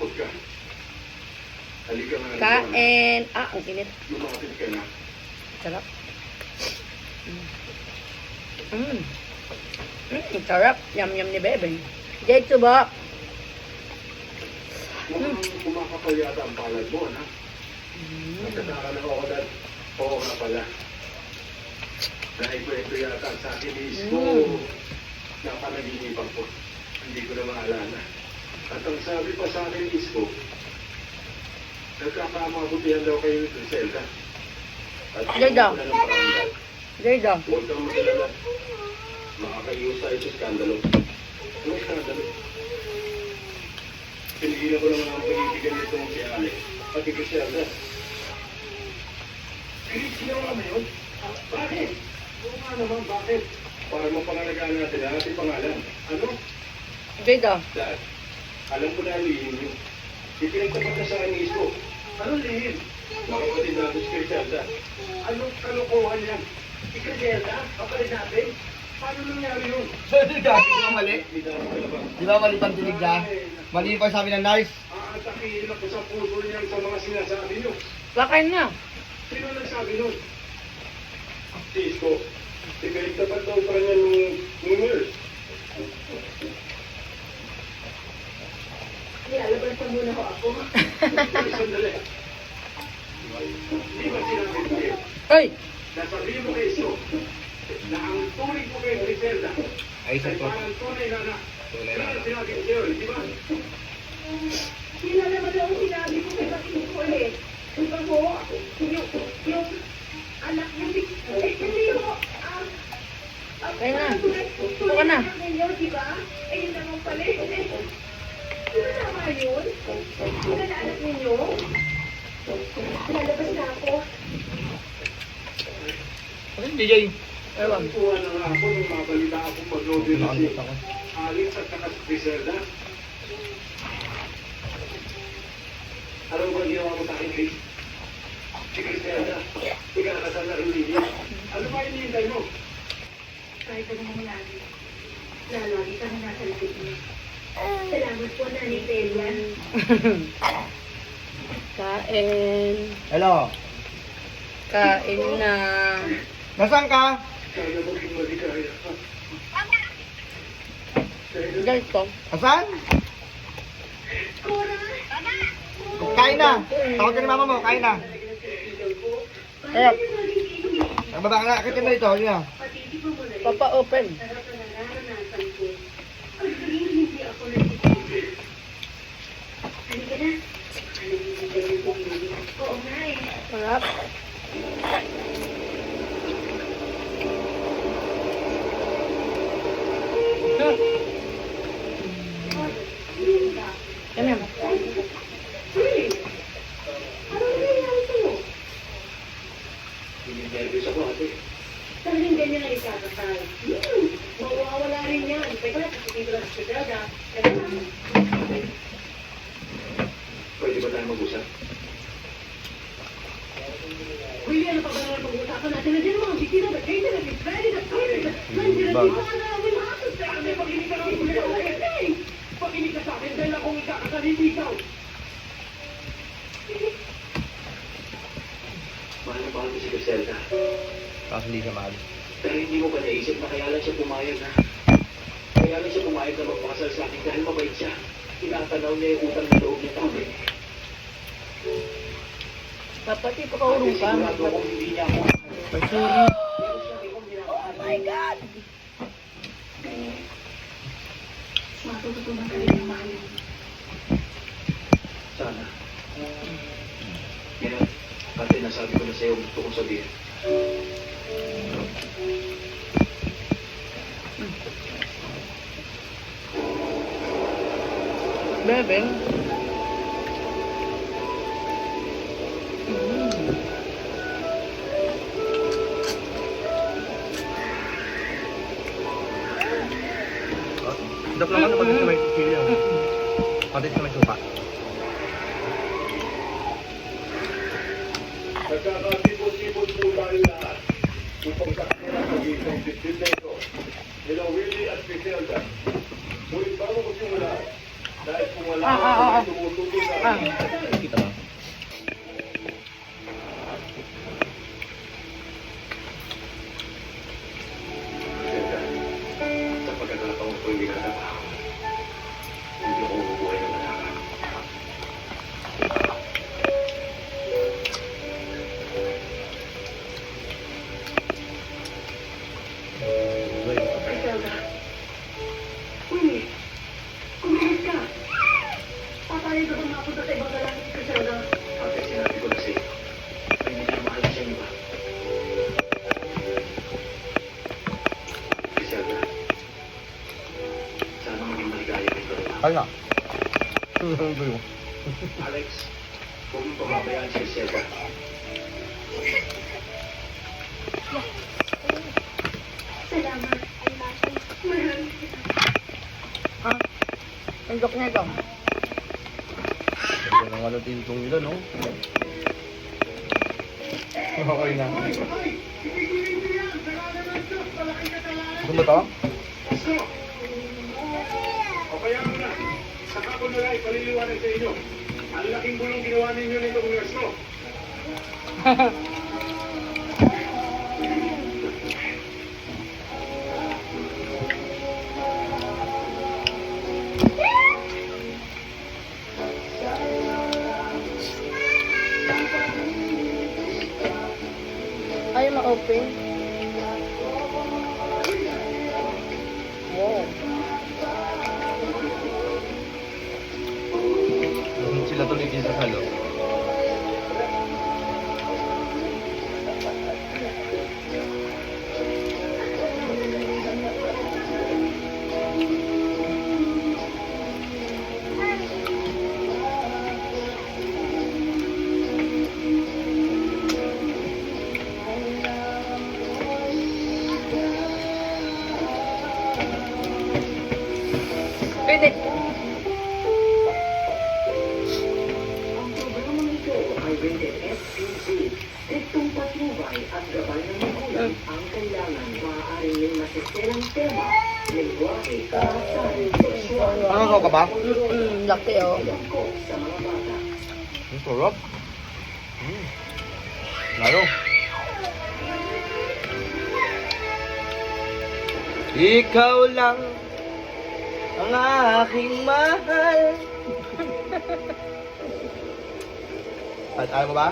malungkot ka. Halika nga. Kain. Ah, ang init. Lumapit ka na. Sarap. Sarap. Yum-yum ni Bebe. Dito ba? Mukhang kumakapal yata ang palad mo, ha? Nagkataka na ako dahil oo nga pala. Dahil kwento yata sa akin is napanaginipan ko. Hindi ko na maalala. At ang sabi pa sa akin is nagkakamabutihan daw kayo ni Griselda. At Griselda. ko na ng paranggal. Dito. Huwag kang magalala. Makakaiwas tayo sa skandalo. Anong skandalo? Pinigilan ko naman ang pag-ibigan nitong si Alex. Pati Griselda. Ginawa mo yun? Bakit? Oo nga naman, bakit? Para mapangalagaan natin ang ating pangalan. Ano? Dito. Dad, alam ko na ang lihim nyo. Ipinagtapat na sa akin mismo. Anong lihim? Makapatid natin si Griselda. Anong kalokohan yan? Si Griselda? Kapalit natin? Paano nangyari yun? Di ba mali? Di ba mali pang dinig niya? Mali pa sabi ng nurse. Aatakihin ako sa puso niyan sa mga sinasabi nyo. Lakain na. Sino nagsabi nun? Cisco. Ipinagtapat daw pa niya nung nurse. Nilalabas pa muna ako. Sandali. Di ba sinabi ko kayo? Ay! Nasabihin mo kay Iso na ang turing ko kay Griselda Ay, ay sakto. parang tunay na anak. Tunay na Pero anak. sinabi ko sa'yo, di ba? Sila naman ang sinabi ko kay Bakit ko eh. Diba mo? Yung anak niya, hindi mo, Kaya na. tulad Ito ka na. ninyo, diba? Eh, yun naman pala eh. Sino naman yun? Sino na anak ninyo? Lalabas na ako. Ano DJ? Ewan. Tuwa na nga ako nung mabalita akong mag-lobby na si Nakalimutan ko. Alex at saka si Griselda. Alam mo ba ginawa mo sa akin, Chris? Si Griselda, ikakasal na rin niya. Ano ba hinihintay mo? Kahit ano mo lagi. Lalagi kami nasa likod niyo. Salamat po, Nanay Delia. Kain. Hello. Kain na. Nasaan ka? Sana maging maligaya ka. Dito. Nasaan? Cora! Kain na. Tawag ka ni mama mo. Kain na. Sarap. Nagbaba ka na. Akit ka na dito. Yun na. Patitipo mo na rin. Papa open. Sarap na nararanasan ko. Ang galing hindi ako nagtitigil. Halika na. Oo nga eh. Sarap. Yum yum. Really? Ano nangyayari sa'yo? Nervous ako, ate. Talagang ganyan ang ikakasal. Mawawala rin yan. Pwede na kasi dito lang sa Gaga. Pwede ba tayo mag-usap? Willie, ano pa ba naman pag-uusapan natin? Nandiyan mga bisita na kayo na ready na kayo. Nandiyan na dito ka namin maasas sa akin. Pakinig ka namin sa akin. Pakinig ka sa akin dahil akong ikakasal hindi ikaw. Mahal na mahal ko si Griselda. Tapos hindi siya mahal. Dahil hindi mo ba naisip na kaya lang siya pumayag na? Kaya lang siya pumayag na magpakasal sa akin dahil mabait siya. Tinatanaw niya yung utang na loob niya sa akin. Dapat ipakaurong ka. Sigurado akong hindi niya ako. Sorry. Oh my God! Matututunan ka rin ng mahal. Sana. Kaya, kasi nasabi ko na sa'yo gusto kong sabihin. Bebe. Dap lang ano pati sa may kilo. Pati sa may supa. Nagkakatipon-tipon po tayo lahat upang sakyan ang pag-ibig dito nila Willie at Griselda. Ngunit bago ko simulan, Dahil kung wala Ah, ah, ah, ah. tumutuloy sa Ah. Kita ba? Sa pagkakataon ko hindi natatrabaho, hindi ako mabubuhay ng malaka. Griselda. Uy, kumilis ka. Papayag ka ba mapunta sa ibang lalaki, Griselda? Ate, sinabi ko na sa iyo, na hindi niya mahal siyang iba. Griselda, sana maging maligaya kayo dalawa. Kaya nga. Susunod ko yun. Alex, huwag mong pababayaan si Griselda. Salamat. Maraming Ha? Ang joke niya ito. Ito nang ano tintong nila, no? Okay na. Gusto mo to? O kaya mo na, saka ko na lang ipaliliwanag sa inyo. Ang laking bulong ginawa ninyo nitong nurse ko. Ayaw ma-open. Wow. Sila tuloy din sa salo. Pwede. Ang programang ito ay rated SPG. Striktong patnubay at gabay ng magulang ang kailangan. Maaaring may masiselang tema, lingwahe, karasan, sexual, Ano ka ba? Laki oh. ko sa mga bata. Ang sarap. Lalo. Ikaw lang ang aking mahal. At ayaw mo ba?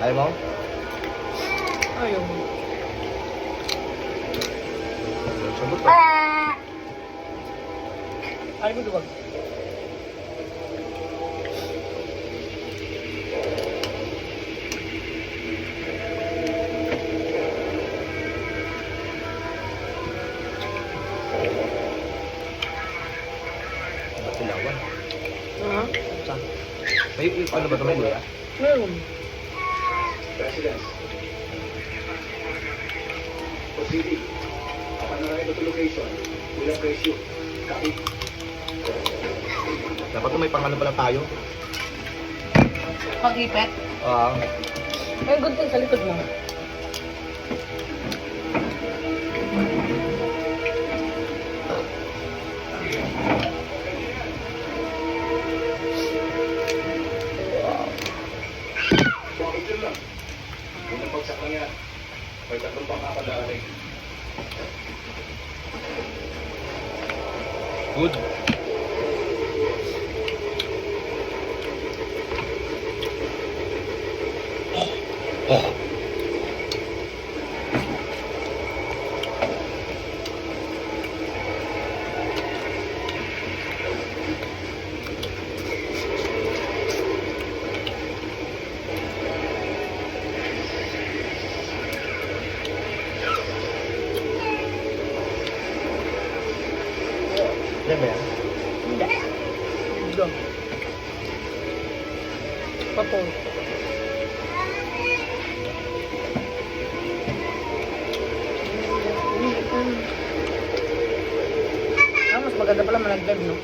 Ayaw mo? Ayaw. Sabot pa. Ayaw mo duwag. Tilawan. Ha? Saan? May ano ba ito? May luya? Meron. President. O City, apan na rin ito location. Walang presyo. Kapit. Dapat may pangano pala tayo. Pag-ipet. May gunting sa likod mo. Bakit yun lang? Kung napagsak lang yan, may tatlong pangkakadaanin. Good. Yan ba yan? Hindi. Go. Papol. Mas maganda pala managdag, no?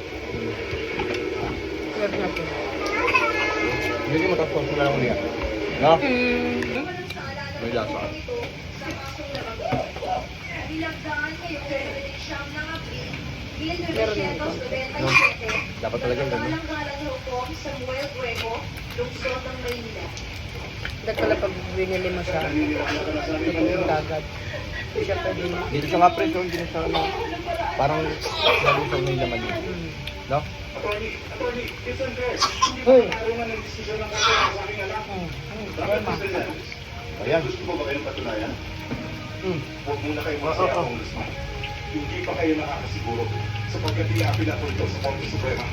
Live natin. Hindi ko matapos ko na lang ulit. No? May lasa. Nilagdaan kayo sa siyam ng Meron na ito. No? Dapat talaga ganun. Walang galang Hong Samuel Greco, lungsod ng Maynila. Dahil pala pag binili mo siya, tutuin ka agad. Hindi siya pwede. Dito sa nga presyo, hindi na siya ano. Parang nalusaw na yung laman niya. No? Attorney, it's unfair. Hindi Uy. ba tarungan ng desisyon ng kaso sa aking anak? Bakit Mr. Llanes? Ayan. Gusto mo ba kayong patunayan? Huwag muna kayong Oo, magsaya, oo. Congressman. Hindi pa kayo nakakasiguro sapagkat ilapin na po ito sa Korte Suprema.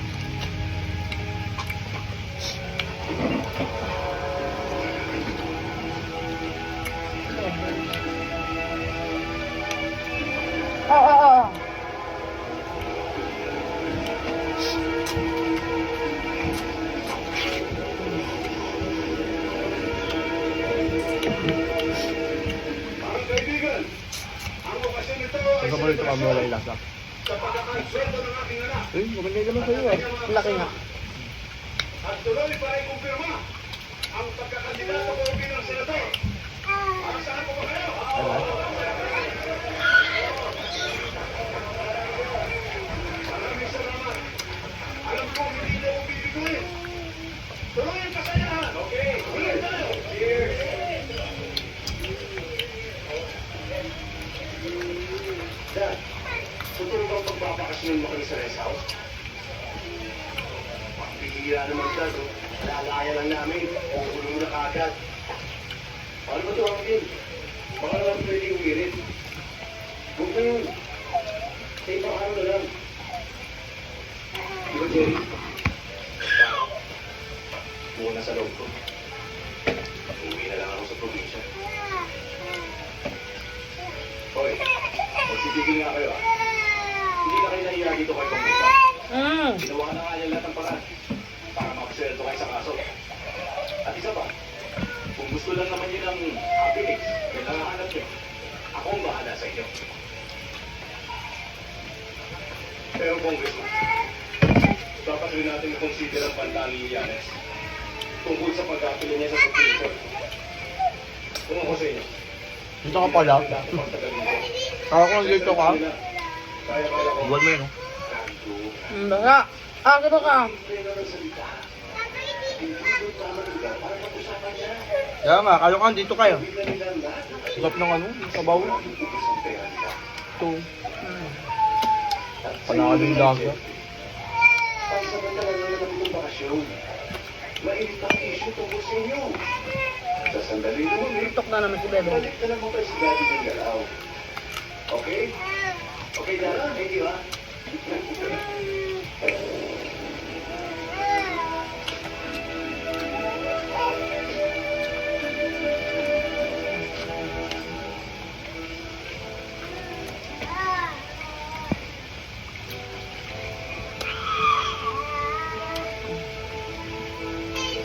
Oo. Mga kaibigan, ang okasyon nito ay Saan ka ba rito kami wala yung lasa? sa pagkakasweldo ng aking anak. Eh, maganda yung laman sa'yo eh. Laki nga. At tuloy pa ay kumpirma ang pagkakandidato ko bilang senador. Para saan po ba kayo? Maraming salamat. Alam ko hindi niyo ako bibiguin. Tuloy ang kasayahan. Okay, tuloy tayo. Cheers. Dad, totoo bang pagbabakasyon mo kayo sa rest house? Bihira naman dad, oh. Lalaya lang namin. O kulong mo na kagad. Paano ba ito, Uncle? Baka naman pwede umirit. Huwag na yun. Sa ibang araw na lang. Di ba, Jerry? Buo na sa loob ko. Uwi na lang ako sa probinsya. Hoy, magsitigil nga kayo, ah. Hindi na kayo nahiya dito kay Pangkita. Ginawa na nga niya lahat ng paraan para makasweldo kayo sa kaso. At isa pa, kung gusto lang naman yun ng happiness, yun lang ang hanap nyo. Ako ang bahala sa inyo. Pero Congressman, dapat rin natin i-consider ang banta ni Llanes tungkol sa pag-apila niya sa Supreme Court. Kung ako sa inyo, Dito ka pala. dapat pagtagalin ko. Kaya kung dito ka, Kaya ko. buwan mo yun. Baka. Ganun ka. Kaya nga, kayo ka, dito kayo. Usap ng ano, yung sabaw. Ito. Panalo yung laga. Pagsamantala na naman itong bakasyon. Mainit ang issue tungkol sa inyo. Sa sandali naman, Tutok na naman si Bebe. balik na lang mo kayo sa dati ng galaw. Okay? Okay, Dara? Thank you, ha?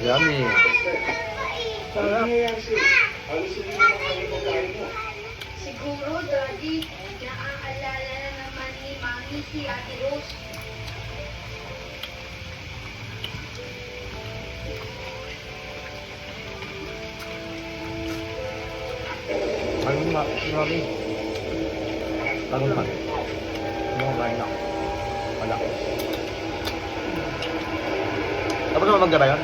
Yummy. Ano nangyayari sa'yo? Halos hindi mo makakain pagkain mo. Siguro, Daddy, naaalala na naman ni Mami si Ate Rose. Ayun nga, grabe. Tanong ka. Ano ka kain ako? Wala. Tapos naman magdara yan?